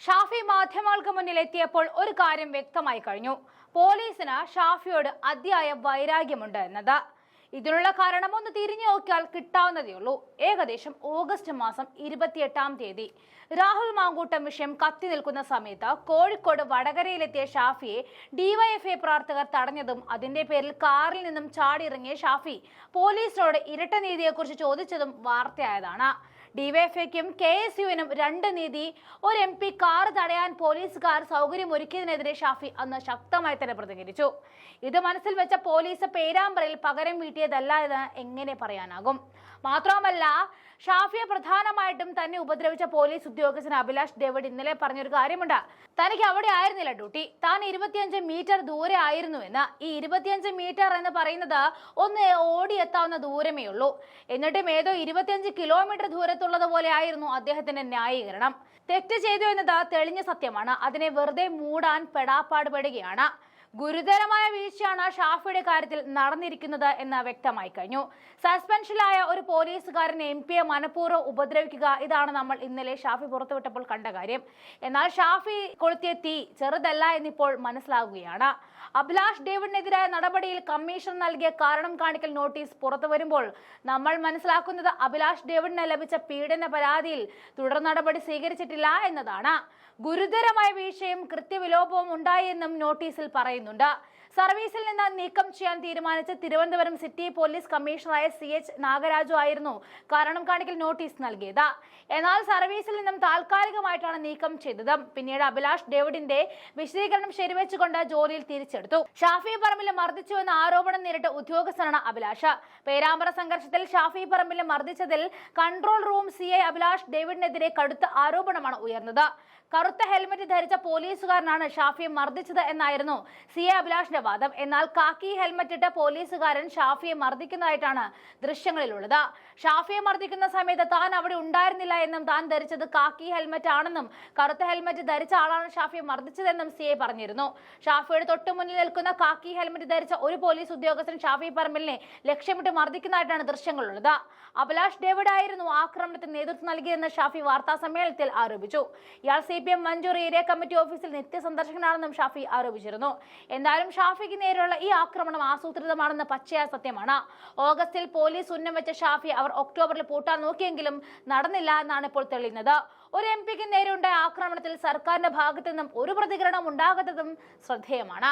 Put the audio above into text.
ഷാഫി മാധ്യമങ്ങൾക്ക് മുന്നിൽ എത്തിയപ്പോൾ ഒരു കാര്യം വ്യക്തമായി കഴിഞ്ഞു. പോലീസിന് ഷാഫിയോട് അതിയായ വൈരാഗ്യമുണ്ട് എന്നത്. ഇതിനുള്ള കാരണം ഒന്ന് തിരിഞ്ഞു നോക്കിയാൽ കിട്ടാവുന്നതേയുള്ളൂ. ഏകദേശം ഓഗസ്റ്റ് മാസം 28-ാം തീയതി രാഹുൽ മാങ്കൂട്ടം വിഷയം കത്തി നിൽക്കുന്ന സമയത്ത് കോഴിക്കോട് വടകരയിലെത്തിയ ഷാഫിയെ ഡിവൈഎഫ്ഐ പ്രവർത്തകർ തടഞ്ഞതും അതിന്റെ പേരിൽ കാറിൽ നിന്നും ചാടിയിറങ്ങിയ ഷാഫി പോലീസിനോട് ഇരട്ട നീതിയെക്കുറിച്ച് ചോദിച്ചതും വാർത്തയായതാണ്. ഡിവൈഎഫ്ഐക്കും KSUവിനും രണ്ട് നീതി, ഒരു MP കാർ തടയാൻ പോലീസുകാർ സൗകര്യമൊരുക്കിയതിനെതിരെ ഷാഫി അന്ന് ശക്തമായി തന്നെ പ്രതികരിച്ചു. ഇത് മനസ്സിൽ വെച്ച പോലീസ് പേരാമ്പ്രയിൽ പകരം വീട്ടിയതല്ല എന്ന് എങ്ങനെ പറയാനാകും? മാത്രമല്ല, ഷാഫിയെ പ്രധാനമായിട്ടും തന്നെ ഉപദ്രവിച്ച പോലീസ് ഉദ്യോഗസ്ഥൻ അഭിലാഷ് ഡേവിഡ് ഇന്നലെ പറഞ്ഞൊരു കാര്യമുണ്ട്. തനിക്ക് അവിടെ ആയിരുന്നില്ല ഡ്യൂട്ടി, താൻ 25 മീറ്റർ ദൂരെ ആയിരുന്നു എന്ന്. ഈ 25 മീറ്റർ എന്ന് പറയുന്നത് ഒന്ന് ഓടിയെത്താവുന്ന ദൂരമേ ഉള്ളൂ. എന്നിട്ടും ഏതോ 25 കിലോമീറ്റർ ദൂരത്തുള്ളത് പോലെ ആയിരുന്നു അദ്ദേഹത്തിന്റെ ന്യായീകരണം. തെറ്റ് ചെയ്തു എന്നത് തെളിഞ്ഞ സത്യമാണ്. അതിനെ വെറുതെ മൂടാൻ പെടാപ്പാടുപെടുകയാണ്. ഗുരുതരമായ വീഴ്ചയാണ് ഷാഫിയുടെ കാര്യത്തിൽ നടന്നിരിക്കുന്നത് എന്ന് വ്യക്തമായി കഴിഞ്ഞു. സസ്പെൻഷനിലായ ഒരു പോലീസുകാരനെ MP മനഃപൂർവ്വം ഉപദ്രവിക്കുക, ഇതാണ് നമ്മൾ ഇന്നലെ ഷാഫി പുറത്തുവിട്ടപ്പോൾ കണ്ട കാര്യം. എന്നാൽ ഷാഫി കൊളുത്തിയ തീ ചെറുതല്ല എന്നിപ്പോൾ മനസ്സിലാകുകയാണ്. അഭിലാഷ് ഡേവിഡിനെതിരായ നടപടിയിൽ കമ്മീഷൻ നൽകിയ കാരണം കാണിക്കൽ നോട്ടീസ് പുറത്തു വരുമ്പോൾ നമ്മൾ മനസ്സിലാക്കുന്നത് അഭിലാഷ് ഡേവിഡിന് ലഭിച്ച പീഡന പരാതിയിൽ തുടർ നടപടി സ്വീകരിച്ചിട്ടില്ല എന്നതാണ്. ഗുരുതരമായ വീഴ്ചയും കൃത്യവിലോപവും ഉണ്ടായി എന്നും നോട്ടീസിൽ പറയുന്നുണ്ട്. സർവീസിൽ നിന്ന് നീക്കം ചെയ്യാൻ തീരുമാനിച്ച തിരുവനന്തപുരം സിറ്റി പോലീസ് കമ്മീഷണറായ CH നാഗരാജു ആയിരുന്നു കാരണം കാണിക്കൽ നോട്ടീസ് നൽകിയത്. എന്നാൽ സർവീസിൽ നിന്നും താൽക്കാലികമായിട്ടാണ് നീക്കം ചെയ്തത്. പിന്നീട് അഭിലാഷ് ഡേവിഡിന്റെ വിശദീകരണം ശരിവെച്ചുകൊണ്ട് ജോലിയിൽ തിരിച്ചെടുത്തു. ഷാഫി പറമ്പിൽ മർദ്ദിച്ചുവെന്ന ആരോപണം നേരിട്ട ഉദ്യോഗസ്ഥനാണ് അഭിലാഷ്. പേരാമ്പ്ര സംഘർഷത്തിൽ Shafi Parambil മർദ്ദിച്ചതിൽ control room CI Abhilash ഡേവിഡിനെതിരെ കടുത്ത ആരോപണമാണ് ഉയർന്നത്. കറുത്ത ഹെൽമറ്റ് ധരിച്ച പോലീസുകാരനാണ് ഷാഫിയെ മർദ്ദിച്ചത് എന്നായിരുന്നു CI അഭിലാഷിന്റെ വാദം. എന്നാൽ കാക്കി ഹെൽമറ്റ് ഇട്ട പോലീസുകാരൻ ഷാഫിയെ മർദ്ദിക്കുന്നതായിട്ടാണ് ദൃശ്യങ്ങളിലുള്ളത്. ഷാഫിയെ മർദ്ദിക്കുന്ന സമയത്ത് താൻ അവിടെ ഉണ്ടായിരുന്നില്ല എന്നും താൻ ധരിച്ചത് കാക്കി ഹെൽമറ്റ് ആണെന്നും കറുത്ത ഹെൽമറ്റ് ധരിച്ച ആളാണ് ഷാഫിയെ മർദ്ദിച്ചതെന്നും CI പറഞ്ഞിരുന്നു. ഷാഫിയുടെ തൊട്ടു മുന്നിൽ നിൽക്കുന്ന കാക്കി ഹെൽമറ്റ് ധരിച്ച ഒരു പോലീസ് ഉദ്യോഗസ്ഥൻ ഷാഫി പറമ്പിലിനെ ലക്ഷ്യമിട്ട് മർദ്ദിക്കുന്നതായിട്ടാണ് ദൃശ്യങ്ങളുള്ളത്. അഭിലാഷ് ഡേവിഡ് ആയിരുന്നു ആക്രമണത്തിന് നേതൃത്വം നൽകിയെന്ന് ഷാഫി വാർത്താ സമ്മേളനത്തിൽ ആരോപിച്ചു. ഇയാൾ CPM മഞ്ചൂർ ഏരിയ കമ്മിറ്റി ഓഫീസിൽ നിത്യസന്ദർശകനാണെന്നും ഷാഫി ആരോപിച്ചിരുന്നു. എന്തായാലും ഷാഫിക്ക് നേരെയുള്ള ഈ ആക്രമണം ആസൂത്രിതമാണെന്ന് പച്ചയായ സത്യമാണ്. ഓഗസ്റ്റിൽ പോലീസ് ഉന്നം വെച്ച ഷാഫി അവർ ഒക്ടോബറിൽ പൂട്ടാൻ നോക്കിയെങ്കിലും നടന്നില്ല എന്നാണ് ഇപ്പോൾ തെളിയുന്നത്. ഒരു MP ക്ക് നേരെയുണ്ടായ ആക്രമണത്തിൽ സർക്കാരിന്റെ ഭാഗത്തു നിന്നും ഒരു പ്രതികരണം ഉണ്ടാകാത്തതും ശ്രദ്ധേയമാണ്.